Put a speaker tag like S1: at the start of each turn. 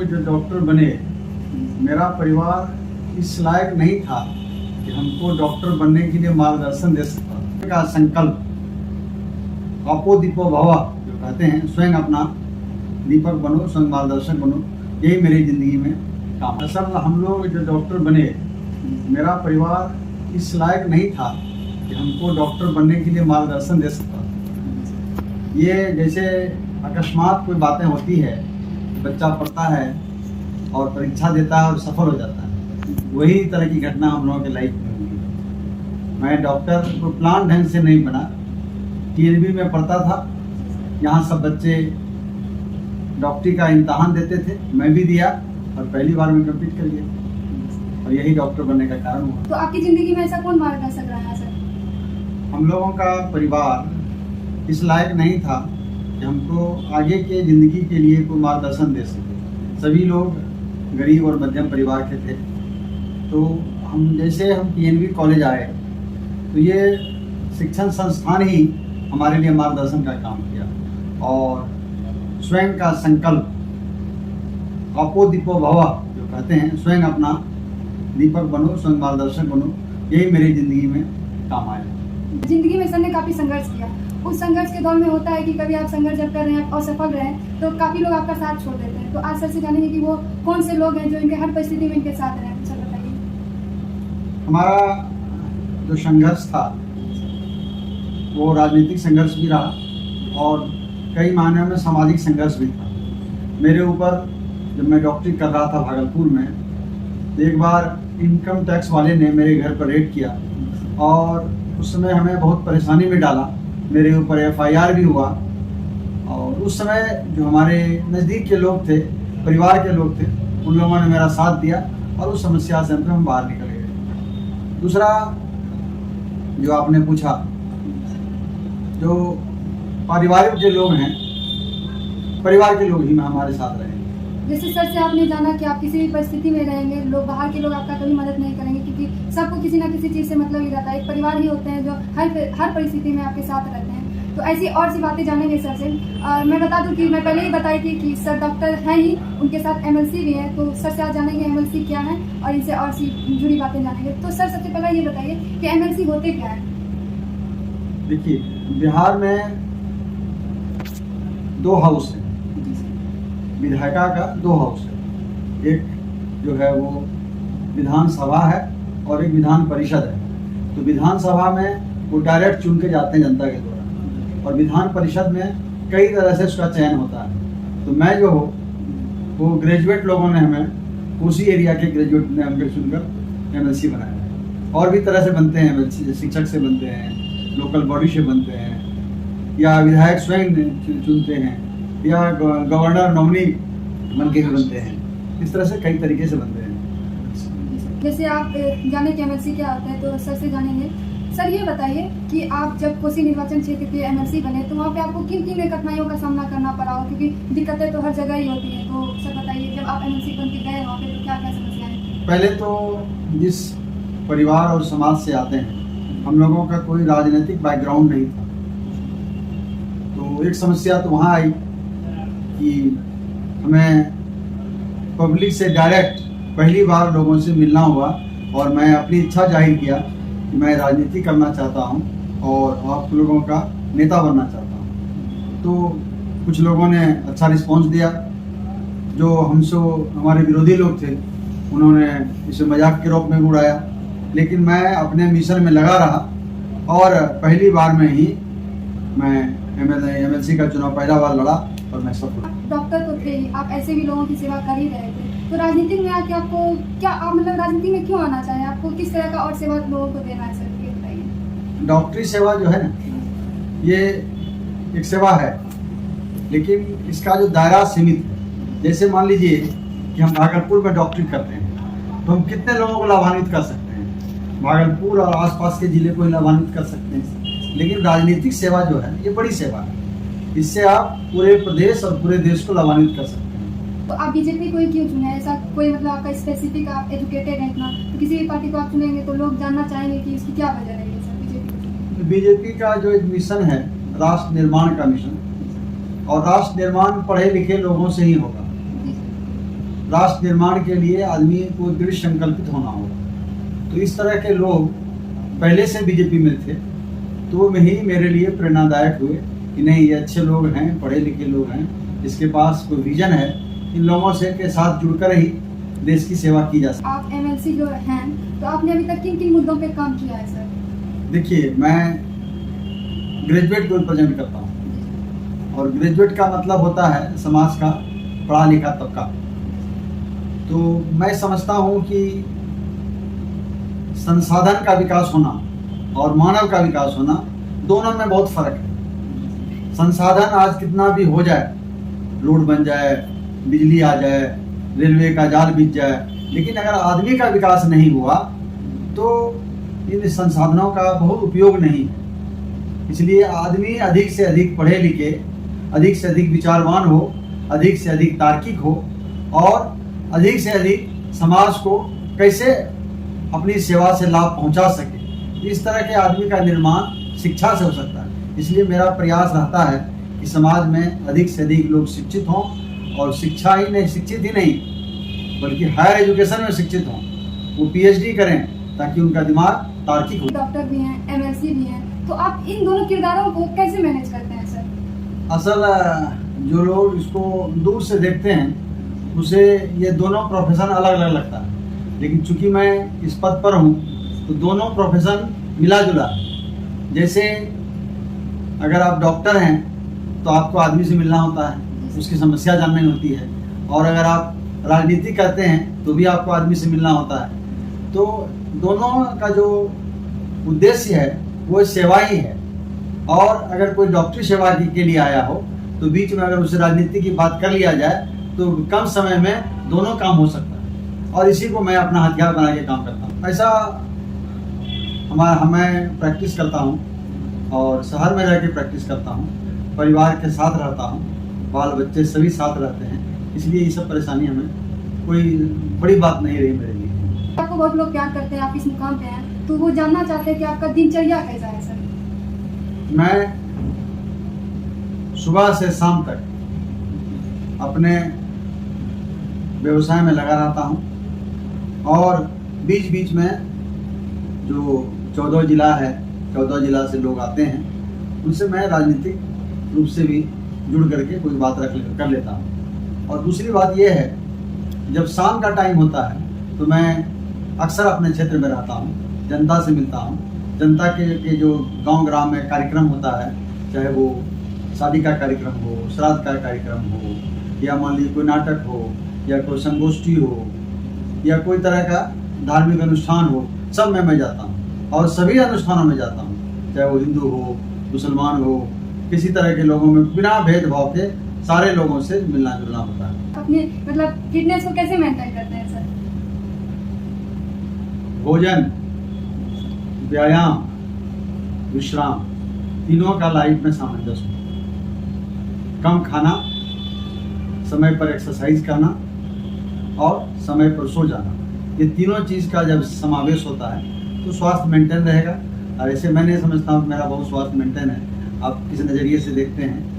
S1: जो डॉक्टर बने, मेरा परिवार इस लायक नहीं था कि हमको डॉक्टर बनने के लिए मार्गदर्शन दे सकता का संकल्प आपो दीपो भवा जो कहते हैं, स्वयं अपना दीपक बनो, स्वयं मार्गदर्शक बनो, यही मेरी जिंदगी में काम। असल हम लोग जो डॉक्टर बने, मेरा परिवार इस लायक नहीं था कि हमको डॉक्टर बनने के लिए मार्गदर्शन दे सकता। ये जैसे अकस्मात कोई बातें होती है, बच्चा पढ़ता है और परीक्षा देता है और सफल हो जाता है, वही तरह की घटना हम लोगों के लाइफ में हुई। मैं डॉक्टर को प्लान ढंग से नहीं बना, टीएलबी में पढ़ता था, यहाँ सब बच्चे डॉक्टरी का इम्तहान देते थे, मैं भी दिया और पहली बार में कंप्लीट कर लिया और यही डॉक्टर बनने का कारण हुआ।
S2: तो आपकी जिंदगी में ऐसा कौन मार्गदर्शक रहा है सर?
S1: हम लोगों का परिवार इस लायक नहीं था कि हमको आगे के ज़िंदगी के लिए कोई मार्गदर्शन दे सके। सभी लोग गरीब और मध्यम परिवार के थे। तो हम पीएनबी कॉलेज आए तो ये शिक्षण संस्थान ही हमारे लिए मार्गदर्शन का काम किया और स्वयं का संकल्प आपो दीपो भवा जो कहते हैं, स्वयं अपना दीपक बनो, स्वयं मार्गदर्शक बनो, यही मेरी ज़िंदगी में काम आया।
S2: जिंदगी में सर ने काफी संघर्ष किया। उस संघर्ष के दौर में होता है कि कभी आप संघर्ष जब कर रहे हैं और सफल रहे हैं तो काफी लोग आपका साथ छोड़ देते हैं। तो आज सर से जानेंगे कि वो कौन से लोग हैं जो इनके हर परिस्थिति में इनके साथ रहे हैं। सर बताइए।
S1: हमारा जो संघर्ष था वो राजनीतिक संघर्ष भी रहा और कई मायनों में सामाजिक संघर्ष भी था। मेरे ऊपर जब मैं डॉक्टरी कर रहा था भागलपुर में, तो एक बार इनकम टैक्स वाले ने मेरे घर पर रेड किया और उस समय हमें बहुत परेशानी में डाला। मेरे ऊपर एफआईआर भी हुआ और उस समय जो हमारे नज़दीक के लोग थे, परिवार के लोग थे, उन लोगों ने मेरा साथ दिया और उस समस्या से हम बाहर निकल गए। दूसरा जो आपने पूछा, जो पारिवारिक जो लोग हैं, परिवार के लोग ही हमारे साथ रहे।
S2: जैसे सर से आपने जाना कि आप किसी भी परिस्थिति में रहेंगे, लोग बाहर के लोग आपका कभी मदद नहीं करेंगे क्योंकि सबको किसी ना किसी चीज़ से मतलब ही रहता है। एक परिवार ही होते हैं जो हर परिस्थिति में आपके साथ रहते हैं। तो ऐसी और सी बातें जानेंगे सर से। मैं बता दूं कि मैं पहले ही बताई थी कि सर डॉक्टर हैं ही, उनके साथ एमएलसी भी है। तो सर से आज जानेंगे एमएलसी क्या है और इनसे और सी जुड़ी बातें जानेंगे। तो सर सबसे पहले ये बताइए कि एमएलसी होते क्या है?
S1: देखिए, बिहार में 2 हाउस है, विधायिका का 2 हाउस है। एक जो है वो विधानसभा है और एक विधान परिषद है। तो विधानसभा में वो डायरेक्ट चुन के जाते हैं जनता के द्वारा और विधान परिषद में कई तरह से उसका चयन होता है। तो मैं जो हूँ वो ग्रेजुएट लोगों ने हमें, उसी एरिया के ग्रेजुएट ने हमको चुनकर एमएलसी बनाया है। और भी तरह से बनते हैं एमएलसी, शिक्षक से बनते हैं, लोकल बॉडी से बनते हैं, या विधायक स्वयं चुनते हैं, या गवर्नर नॉमिनी बन के भी बनते हैं। इस तरह से कई तरीके से बनते हैं।
S2: जैसे आप जाने कि एमएलसी क्या होता है, तो सर से जानेंगे। सर ये बताइए कि आप जब कोसी निर्वाचन क्षेत्र के एमएलसी बने तो वहाँ पे आपको किन किन कठिनाइयों का सामना करना पड़ा हो, क्योंकि दिक्कतें तो हर जगह ही होती हैं। तो सर बताइए, जब आप एमएलसी बन के गए वहाँ पे तो क्या क्या समस्याएं?
S1: पहले तो जिस परिवार और समाज से आते हैं, हम लोगों का कोई राजनीतिक बैकग्राउंड नहीं था। तो एक समस्या तो वहाँ आई कि हमें पब्लिक से डायरेक्ट पहली बार लोगों से मिलना हुआ और मैं अपनी इच्छा जाहिर किया कि मैं राजनीति करना चाहता हूं और आप लोगों का नेता बनना चाहता हूं। तो कुछ लोगों ने अच्छा रिस्पांस दिया। जो हमसे हमारे विरोधी लोग थे उन्होंने इसे मजाक के रूप में उड़ाया, लेकिन मैं अपने मिशन में लगा रहा और पहली बार में ही मैं एमएलसी का चुनाव पहला बार लड़ा और मैं सफल।
S2: डॉक्टर तो थे ही, आप ऐसे भी लोगों की सेवा कर ही रहे थे। तो राजनीति में आके आपको क्या, आप मतलब राजनीति में क्यों आना चाहे? आपको किस तरह का और सेवा लोगों को देना है? सर ये बताइए।
S1: डॉक्टरी सेवा जो है ना, ये एक सेवा है, लेकिन इसका जो दायरा सीमित है। जैसे मान लीजिए कि हम भागलपुर में डॉक्टरी करते हैं तो हम कितने लोगों को लाभान्वित कर सकते हैं? भागलपुर और आसपास के जिले को लाभान्वित कर सकते हैं। लेकिन राजनीतिक सेवा जो है ये बड़ी सेवा है, इससे आप पूरे प्रदेश और पूरे देश को लाभान्वित कर सकते हैं।
S2: तो आप बीजेपी को ही क्यों चुने? ऐसा कोई मतलब आपका स्पेसिफिक, आप एजुकेटेड हैं इतना, तो किसी भी पार्टी को आप चुनेंगे तो लोग जानना चाहेंगे कि इसकी क्या वजह रहेगी सर
S1: बीजेपी का जो एक मिशन है, राष्ट्र निर्माण का मिशन, और राष्ट्र निर्माण पढ़े लिखे लोगों से ही होगा। राष्ट्र निर्माण के लिए आदमी को दृढ़ संकल्पित होना होगा। तो इस तरह के लोग पहले से बीजेपी में थे, तो ही मेरे लिए प्रेरणादायक हुए कि नहीं, ये अच्छे लोग हैं, पढ़े लिखे लोग हैं, इसके पास कोई विजन है, इन लोगों से के साथ जुड़कर ही देश की सेवा की जा सकती है।
S2: आप एमएलसी जो हैं, तो आपने अभी तक किन किन मुद्दों पे काम किया है सर?
S1: देखिए, मैं ग्रेजुएट को रिप्रेजेंट करता हूँ, और ग्रेजुएट का मतलब होता है समाज का पढ़ा लिखा तबका। तो मैं समझता हूँ कि संसाधन का विकास होना और मानव का विकास होना, दोनों में बहुत फर्क है। संसाधन आज कितना भी हो जाए, रोड बन जाए, बिजली आ जाए, रेलवे का जाल बिछ जाए, लेकिन अगर आदमी का विकास नहीं हुआ तो इन संसाधनों का बहुत उपयोग नहीं है। इसलिए आदमी अधिक से अधिक पढ़े लिखे, अधिक से अधिक विचारवान हो, अधिक से अधिक तार्किक हो, और अधिक से अधिक समाज को कैसे अपनी सेवा से लाभ पहुंचा सके, इस तरह के आदमी का निर्माण शिक्षा से हो सकता है। इसलिए मेरा प्रयास रहता है कि समाज में अधिक से अधिक लोग शिक्षित हों, और शिक्षा ही नहीं, शिक्षित ही नहीं बल्कि हायर एजुकेशन में शिक्षित हों, वो पीएचडी करें ताकि उनका दिमाग तार्किक हो।
S2: डॉक्टर भी हैं, एमएलसी भी हैं, तो आप इन दोनों किरदारों को कैसे मैनेज करते हैं सर?
S1: असल जो लोग इसको दूर से देखते हैं उसे ये दोनों प्रोफेशन अलग अलग लगता है, लेकिन चूंकि मैं इस पद पर हूँ तो दोनों प्रोफेशन मिला जुला। जैसे अगर आप डॉक्टर हैं तो आपको आदमी से मिलना होता है, उसकी समस्या जाननी होती है, और अगर आप राजनीति करते हैं तो भी आपको आदमी से मिलना होता है। तो दोनों का जो उद्देश्य है वो सेवा ही है, और अगर कोई डॉक्टरी सेवा के लिए आया हो तो बीच में अगर उसे राजनीति की बात कर लिया जाए तो कम समय में दोनों काम हो सकता है, और इसी को मैं अपना हथियार बना के काम करता हूँ। ऐसा मैं प्रैक्टिस करता हूँ और शहर में जाके प्रैक्टिस करता हूँ, परिवार के साथ रहता हूँ, बाल बच्चे सभी साथ रहते हैं, इसलिए ये सब परेशानी हमें कोई बड़ी बात नहीं रही मेरे लिए।
S2: आपको बहुत लोग प्यार करते हैं, आप इस मुकाम पे हैं, तो वो जानना चाहते हैं कि आपका दिनचर्या कैसा है सर?
S1: मैं सुबह से शाम तक अपने व्यवसाय में लगा रहता हूँ, और बीच बीच में जो 14 जिला है, 14 जिला से लोग आते हैं, उनसे मैं राजनीतिक रूप से भी जुड़ करके कोई बात कर लेता हूँ। और दूसरी बात यह है, जब शाम का टाइम होता है तो मैं अक्सर अपने क्षेत्र में रहता हूँ, जनता से मिलता हूँ। जनता के जो गांव ग्राम में कार्यक्रम होता है, चाहे वो शादी का कार्यक्रम हो, श्राद्ध का कार्यक्रम हो, या मान लीजिए कोई नाटक हो, या कोई संगोष्ठी हो, या कोई तरह का धार्मिक अनुष्ठान हो, सब में मैं जाता हूँ, और सभी अनुष्ठानों में जाता हूँ, चाहे वो हिंदू हो, मुसलमान हो, किसी तरह के लोगों में बिना भेदभाव के सारे लोगों से मिलना जुलना होता है।
S2: अपने मतलब फिटनेस को कैसे मेंटेन करते हैं सर?
S1: भोजन, व्यायाम, विश्राम, तीनों का लाइफ में सामंजस्य हो। कम खाना, समय पर एक्सरसाइज करना, और समय पर सो जाना, ये तीनों चीज़ का जब समावेश होता है तो स्वास्थ्य मेंटेन रहेगा। और ऐसे मैं नहीं समझता हूँ मेरा बहुत स्वास्थ्य मेंटेन है। आप किस नज़रिए से देखते हैं